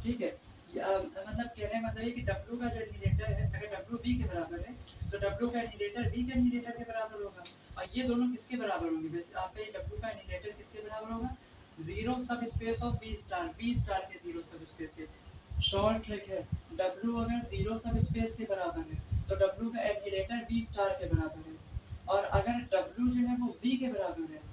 ठीक है, मतलब कहने का मतलब है कि W का जो एनिहिलेटर है, अगर W V के बराबर है तो W का एनिहिलेटर V के एनिहिलेटर के बराबर होगा। और ये दोनों किसके बराबर होंगे, वैसे आपका ये W का एनिहिलेटर किसके बराबर होगा, 0 सब स्पेस ऑफ V स्टार के 0 सब स्पेस के। शॉर्ट ट्रिक है, W अगर 0 सब स्पेस के बराबर है तो W का एनिहिलेटर V स्टार के बराबर है, और अगर W जो है वो V के बराबर है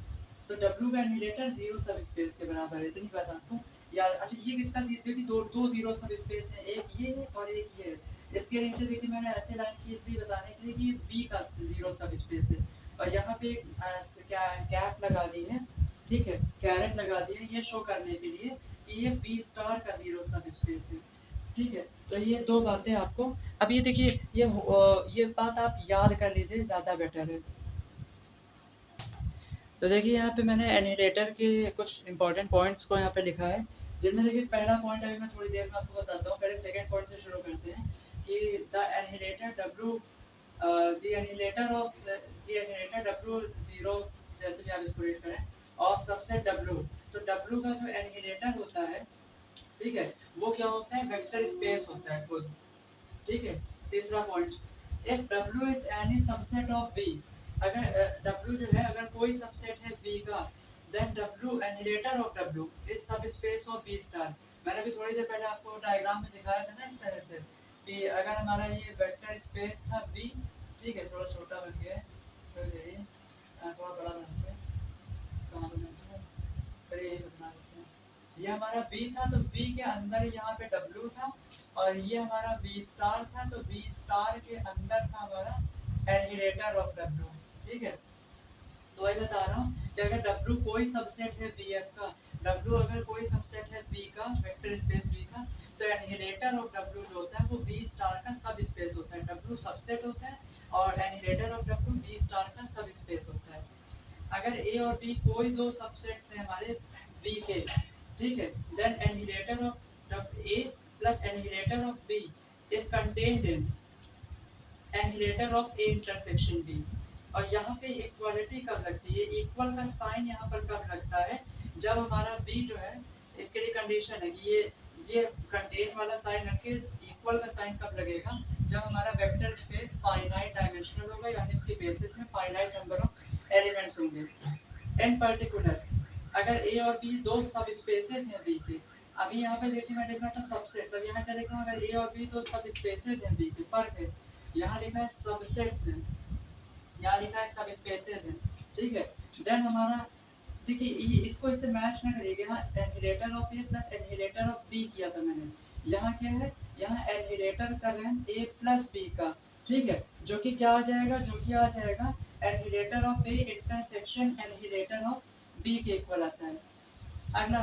तो W का एनिहिलेटर 0 सब स्पेस के बराबर है। इतनी बात आपको याद। अच्छा, ये किसका देखिए कि दो 0 सब स्पेस है, एक ये है और एक ये है। इसके नीचे देखिए मैंने ऐसे लाइन की इसलिए बताने के लिए कि ये V का 0 सब स्पेस है, और यहाँ पे क्या कैप लगा दी है, ठीक है, कैरेट लगा दी है, ये शो करने के लिए कि ये V स्टार का 0 सब स्पेस है। ठीक है, तो ये दो बातें आपको, अब ये देखिए ये बात आप याद कर लीजिए, ज़्यादा बेटर है। तो देखिए यहाँ पे मैंने एनिहिलेटर के कुछ इंपॉर्टेंट पॉइंट्स को यहाँ पे लिखा है, जिनमें देखिए पहला पॉइंट अभी मैं थोड़ी देर में आपको बताता हूँ, पहले सेकंड पॉइंट से शुरू करते हैं कि the annihilator W the annihilator of the annihilator W 0, जैसे भी आप इसको रीड करें, ऑफ सबसेट W। तो W का जो एनिहिलेटर होता है, ठीक है, वो क्या होता है, वेक्टर स्पेस होता है खुद। ठीक है, तीसरा point, if W is any subset of V, अगर W जो है अगर कोई सबसेट है V का, then W annihilator of W is subspace of V star. मैंने भी थोड़ी देर पहले आपको डायग्राम में दिखाया था ना इस तरह से कि अगर हमारा ये वेक्टर स्पेस था V, ठीक है, थोड़ा छोटा बन गया है, तो ये थोड़ा बड़ा बनाते हैं, कहाँ बनाते हैं, चलिए यही बना लेते हैं। ये हमारा V था, तो V के अंदर यहाँ पे W था, और ये हमारा V स्टार था, तो V स्टार के अंदर था हमारा एनिहिलेटर ऑफ W। ठीक है। तो वही बता रहा हूँ कि अगर W कोई सबसेट है BF का, W अगर कोई सबसेट है B का, वेक्टर स्पेस B का, तो एनिहिलेटर ऑफ W जो होता है वो B स्टार का सब स्पेस होता है। W सबसेट होता है और एनिहिलेटर ऑफ W B स्टार का सब स्पेस होता है। अगर A और B कोई दो सबसेट्स हैं हमारे B के, ठीक है, then annihilator of A plus annihilator of B is contained in annihilator of A intersection B। और यहाँ पे इक्वालिटी कब लगती है, इक्वल का साइन यहाँ पर कब लगता है, जब हमारा B जो है, इसके लिए कंडीशन है कि ये कंटेन वाला साइन रख के इक्वल का साइन कब लगेगा, जब हमारा वेक्टर स्पेस फाइनाइट डायमेंशनल होगा, यानी उसके बेसिस में फाइनाइट नंबर ऑफ एलिमेंट्स होंगे। इन पर्टिकुलर अगर A और B दो सब स्पेसेस हैं B के, अभी यहाँ पे देखिए मैं लिख रहा था सबसेट, अब यहाँ क्या लिख रहा हूँ, अगर A और B दो सब स्पेसेस हैं B के, फर्क है, यहाँ लिखा है सबसेट्स हैं, यहाँ लिखा है सब स्पेसेस हैं, ठीक है। देन हमारा देखिए ये इसको इससे मैच ना करिएगा, यहाँ annihilator of A plus annihilator of B किया था मैंने, यहाँ क्या है, यहाँ एनिहिलेटर कर रहे हैं A प्लस B का, ठीक है, जो कि क्या आ जाएगा, जो कि आ जाएगा annihilator of A intersection annihilator of B के इक्वल आता है। अगला,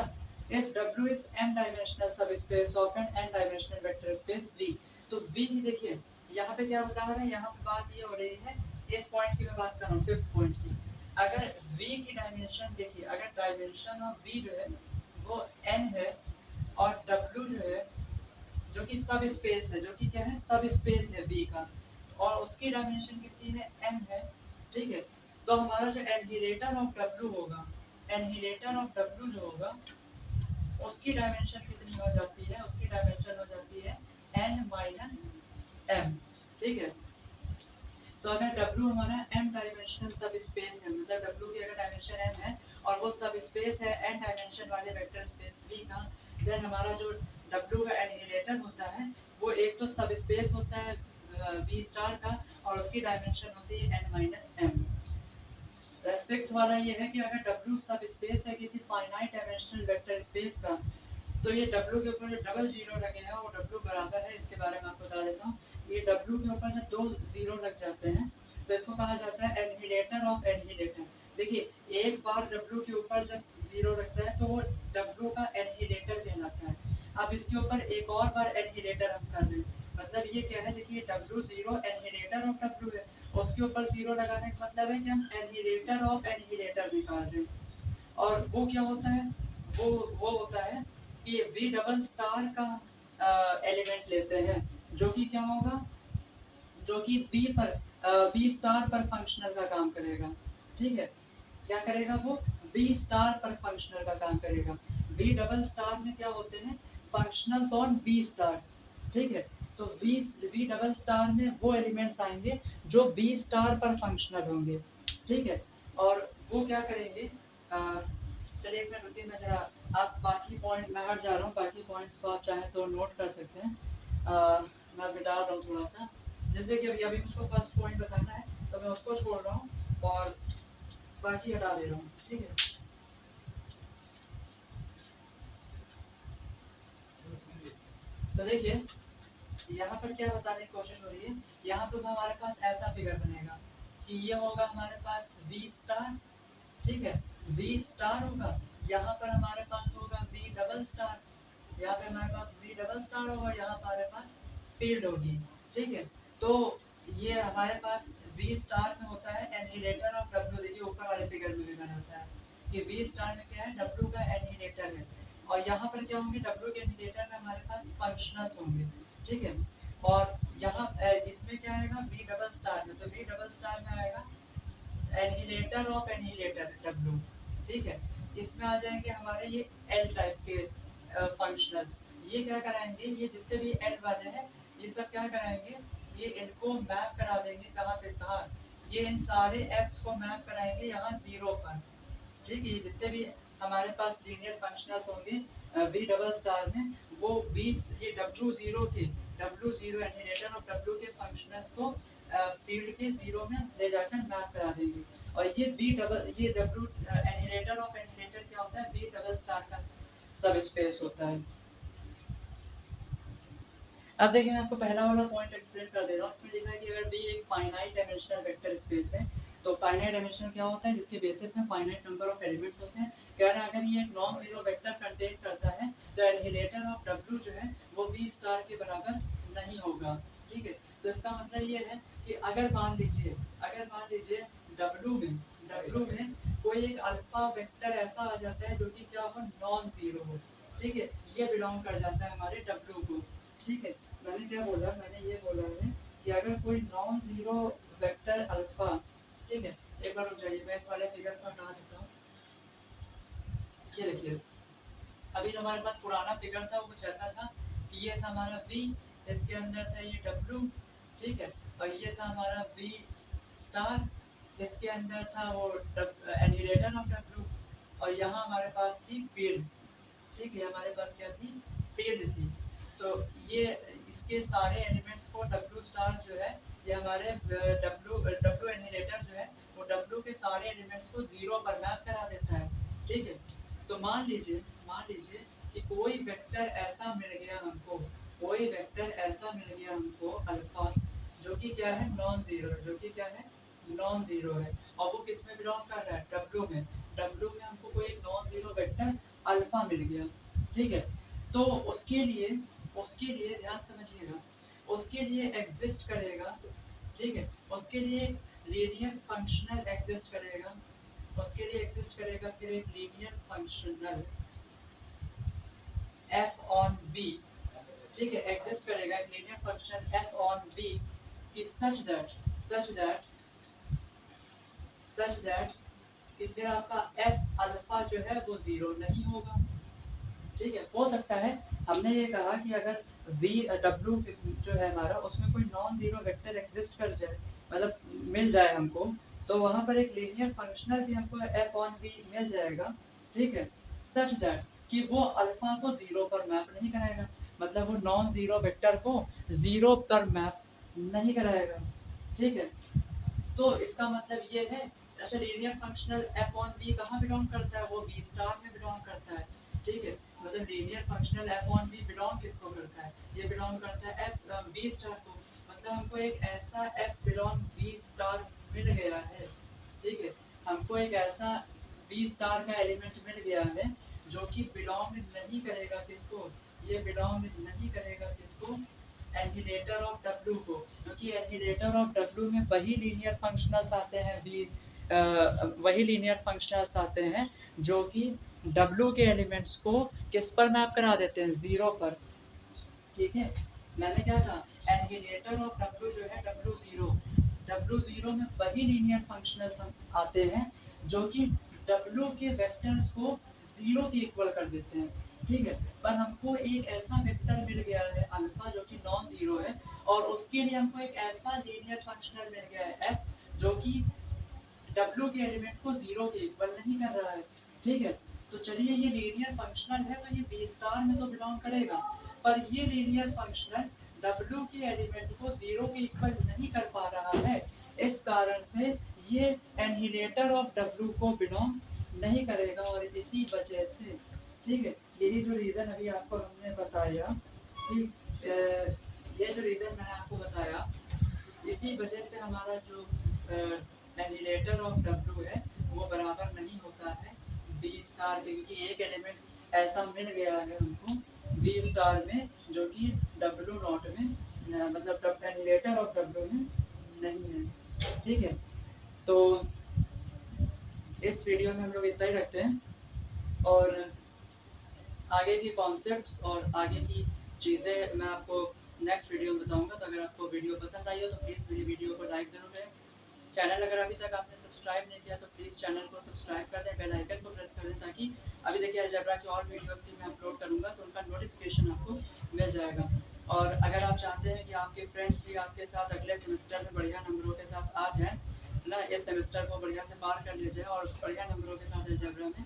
if W is m dimensional subspace of an n dimensional vector space V, तो V की देखिए यहाँ पे क्या बता रहे हैं, यहाँ पे बात ये हो रही है, इस पॉइंट की मैं बात कर रहा हूँ, फिफ्थ पॉइंट की। अगर V की डायमेंशन देखिए, अगर डायमेंशन ऑफ V जो है वो n है और W जो है, जो कि सब स्पेस है, जो कि क्या है, सब स्पेस है V का, और उसकी डायमेंशन कितनी है, m है, ठीक है। तो हमारा जो एनिहिलेटर ऑफ W होगा, एनिहिलेटर ऑफ W जो होगा उसकी डायमेंशन कितनी हो जाती है, उसकी डायमेंशन हो जाती है n माइनस m, ठीक है। तो अगर W हमारा m डायमेंशनल सब स्पेस है, मतलब W की अगर डायमेंशन m है और वो सब स्पेस है n डायमेंशन वाले वेक्टर स्पेस V का, देन हमारा जो W का एनिहिलेटर होता है वो एक तो सब स्पेस होता है V स्टार का, और उसकी डायमेंशन होती है n माइनस m। सिक्स्थ वाला ये है कि अगर W सब स्पेस है किसी फाइनाइट डायमेंशनल वेक्टर स्पेस का, तो ये W के ऊपर जो डबल जीरो लगेगा वो W बराबर है, इसके बारे में आपको बता देता हूँ, ये W के ऊपर जब दो जीरो लग जाते हैं तो इसको कहा जाता है एनिहिलेटर ऑफ एनिहिलेटर। देखिए एक बार W के ऊपर जब जीरो लगता है तो वो W का एनिहिलेटर कहलाता है। अब इसके ऊपर एक और बार एनिहिलेटर हम कर रहे हैं, मतलब ये क्या है, देखिए W जीरो एनिहिलेटर ऑफ W है, उसके ऊपर जीरो लगाने का मतलब है कि हम एनिहिलेटर ऑफ एनिहिलेटर निकाल रहे हैं। और वो क्या होता है, वो होता है कि V डबल स्टार का एलिमेंट लेते हैं, जो कि क्या होगा, जो कि B स्टार पर फंक्शनल का काम करेगा, ठीक है। क्या करेगा वो, B स्टार पर फंक्शनल का काम करेगा। V डबल स्टार में क्या होते हैं, फंक्शनल्स ऑन B स्टार, ठीक है। तो V डबल स्टार में वो एलिमेंट्स आएंगे जो B स्टार पर फंक्शनल होंगे, ठीक है। और वो क्या करेंगे, चलिए एक मिनट रुकिए, मैं जरा, आप बाकी पॉइंट, मैं हट जा रहा हूँ, बाकी पॉइंट्स को आप चाहें तो नोट कर सकते हैं। मैं बिटा रहा हूँ थोड़ा सा, जैसे कि अभी मुझको फर्स्ट पॉइंट बताना है तो मैं उसको छोड़ रहा हूँ और बाकी हटा दे रहा हूँ, ठीक है। तो देखिए यहाँ पर क्या बताने की कोशिश हो रही है, यहाँ पर हमारे पास ऐसा फिगर बनेगा कि ये होगा हमारे पास V स्टार, ठीक है, V स्टार होगा, यहाँ पर हमारे पास होगा V डबल स्टार, यहाँ पे हमारे पास V डबल स्टार होगा, यहाँ पर हमारे पास फील्ड होगी, ठीक है। तो ये हमारे पास V स्टार में होता है एनिहिलेटर ऑफ W, देखिए ऊपर वाले फिगर में भी मैंने बताया कि V स्टार में क्या है, W का एनिहिलेटर है, और यहाँ पर क्या होंगे, W के एनिहिलेटर में हमारे पास फंक्शनल्स होंगे, ठीक है। और यहाँ इसमें क्या आएगा, V डबल स्टार में, तो V डबल स्टार में आएगा एनिहिलेटर ऑफ एनिहिलेटर W, ठीक है। इसमें आ जाएंगे हमारे ये L टाइप के फंक्शनल्स, ये क्या कराएंगे, ये जितने भी L वाले हैं ये सब क्या कराएंगे, ये इनको मैप करा देंगे, कहाँ पे, कहाँ, ये इन सारे Fs को मैप कराएंगे यहाँ जीरो पर, ठीक है। जितने भी हमारे पास लीनियर फंक्शनल्स होंगे V डबल स्टार में, वो 20 ये W0 एनिहिलेटर ऑफ W के फंक्शनल्स को फील्ड के जीरो में ले जाकर मैप करा देंगे। और ये ये W एनिहिलेटर ऑफ एनिहिलेटर क्या होता है, V डबल स्टार का सब स्पेस होता है। अब देखिए मैं आपको पहला वाला पॉइंट एक्सप्लेन कर दे रहा हूँ, इसमें लिखा है कि अगर B एक फाइनाइट डायमेंशनल वेक्टर स्पेस है तो फाइनाइट डायमेंशन क्या होता है, जिसके बेसिस में फाइनाइट नंबर ऑफ एलिमेंट्स होते हैं। कह रहे हैं अगर ये एक नॉन जीरो वेक्टर कंटेन करता है तो एनहिलेटर ऑफ W जो है वो V स्टार के बराबर नहीं होगा। ठीक है, तो इसका मतलब ये है कि अगर मान लीजिए W में कोई एक अल्फा वेक्टर ऐसा आ जाता है जो कि क्या हो, नॉन जीरो हो। ठीक है, ये बिलोंग कर जाता है हमारे W को। ठीक है, मैंने क्या बोला, मैंने ये बोला है कि अगर कोई नॉन जीरो वेक्टर अल्फा, ठीक है, एक बार रुक जाइए, मैं इस वाले फिगर को हटा देता हूँ। ये देखिए, अभी जो हमारे पास पुराना फिगर था वो कुछ ऐसा था कि ये था हमारा V, इसके अंदर था ये W, ठीक है, और ये था हमारा V स्टार, इसके अंदर था वो एनिलेटर ऑफ W, और यहाँ हमारे पास थी फील्ड। ठीक है, हमारे पास क्या थी, फील्ड थी। तो ये इसके सारे एलिमेंट्स को W स्टार जो है ये हमारे W एनिलेटर जो है वो W के सारे एलिमेंट्स को जीरो पर मैप करा देता है। ठीक है, तो मान लीजिए कि कोई वेक्टर ऐसा मिल गया हमको, अल्फा, जो कि क्या है, नॉन जीरो है, और वो किस में बिलोंग कर रहा है, W में हमको कोई एक नॉन जीरो वेक्टर अल्फा मिल गया। ठीक है, तो उसके लिए ध्यान समझिएगा, उसके लिए एग्जिस्ट करेगा, ठीक है, उसके लिए लीनियर फंक्शनल एग्जिस्ट करेगा, फिर एक linear functional f on b, ठीक है, एग्जिस्ट करेगा एक linear function f on b कि सच दैट कि फिर आपका f अल्फा जो है वो जीरो नहीं होगा। ठीक है, हो सकता है, हमने ये कहा कि अगर W जो है हमारा उसमें कोई नॉन जीरो वेक्टर एग्जिस्ट कर जाए, मतलब मिल जाए हमको, तो वहां पर एक लीनियर फंक्शनल भी हमको f ऑन b मिल जाएगा। ठीक है, सच दैट कि वो अल्फा को जीरो पर मैप नहीं कराएगा, मतलब वो नॉन जीरो वेक्टर को जीरो पर मैप नहीं कराएगा। ठीक है, तो इसका मतलब ये है, अच्छा linear functional f on b कहाँ बिलोंग करता है, वो V स्टार में बिलोंग करता है। ठीक है, मतलब linear functional f on b belong किसको करता है, ये बिलोंग करता है V स्टार को। मतलब हमको एक ऐसा f बिलोंग V स्टार मिल गया है। ठीक है, हमको एक ऐसा V स्टार का एलिमेंट मिल गया है जो कि बिलोंग नहीं करेगा किसको, ये बिलोंग नहीं करेगा किसको, एनिलेटर ऑफ W को, क्योंकि एनिलेटर ऑफ W में वही लीनियर फंक्शनल्स आते हैं जो कि W के एलिमेंट्स को किस पर मैप करा देते हैं, जीरो पर। ठीक है, मैंने क्या कहा, एनिलेटर ऑफ W जो है W0 में वही लीनियर फंक्शनल्स आते हैं जो कि W के वेक्टर्स को जीरो के इक्वल कर देते हैं। ठीक है, पर हमको एक ऐसा वेक्टर मिल गया है अल्फा जो कि नॉन जीरो है, और उसके लिए हमको एक ऐसा लीनियर फंक्शनल मिल गया है f जो कि W के एलिमेंट को जीरो के इक्वल नहीं कर रहा है। ठीक है, तो चलिए ये लीनियर फंक्शनल है तो ये V स्टार में तो बिलोंग करेगा, पर ये लीनियर फंक्शनल W के एलिमेंट को जीरो के इक्वल नहीं कर पा रहा है, इस कारण से ये एनिलेटर ऑफ W को बिलोंग नहीं करेगा, और इसी वजह से, ठीक है, यही जो रीजन अभी आपको हमने बताया, ठीक, ये जो रीजन मैंने आपको बताया, इसी वजह से हमारा जो एनिलेटर ऑफ W है वो बराबर नहीं होता है V स्टार के, क्योंकि एक एलिमेंट ऐसा मिल गया है हमको V स्टार में जो कि W नॉट में, मतलब एनिलेटर ऑफ W में नहीं है। ठीक है, तो इस वीडियो में हम लोग इतना ही रखते हैं, और आगे की कॉन्सेप्ट्स और आगे की चीज़ें मैं आपको नेक्स्ट वीडियो में बताऊंगा। तो अगर आपको वीडियो पसंद आई हो तो प्लीज़ मेरी वीडियो को लाइक ज़रूर करें। चैनल अगर अभी तक आपने सब्सक्राइब नहीं किया तो प्लीज़ चैनल को सब्सक्राइब कर दें, बेल आइकन को प्रेस कर दें, ताकि अभी देखिए अलजेब्रा की और वीडियोस भी मैं अपलोड करूंगा तो उनका नोटिफिकेशन आपको मिल जाएगा। और अगर आप चाहते हैं कि आपके फ्रेंड्स भी आपके साथ अगले सेमेस्टर में बढ़िया नंबरों के साथ आ जाएँ ना, इस सेमेस्टर को बढ़िया से पार कर लीजिए और बढ़िया नंबरों के साथ अलजेब्रा में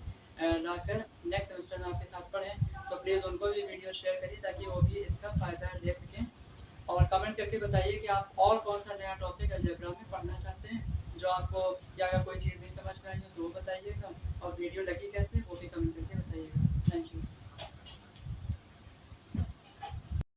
लाकर नेक्स्ट सेमेस्टर में आपके साथ पढ़ें, तो प्लीज़ उनको भी वीडियो शेयर करिए ताकि वो भी इसका फ़ायदा ले सकें। और कमेंट करके बताइए कि आप और कौन सा नया टॉपिक अलजेब्रा में पढ़ना चाहते हैं, जो आपको, या अगर कोई चीज़ नहीं समझ में आई हो तो वो बताइएगा, और वीडियो लगी कैसे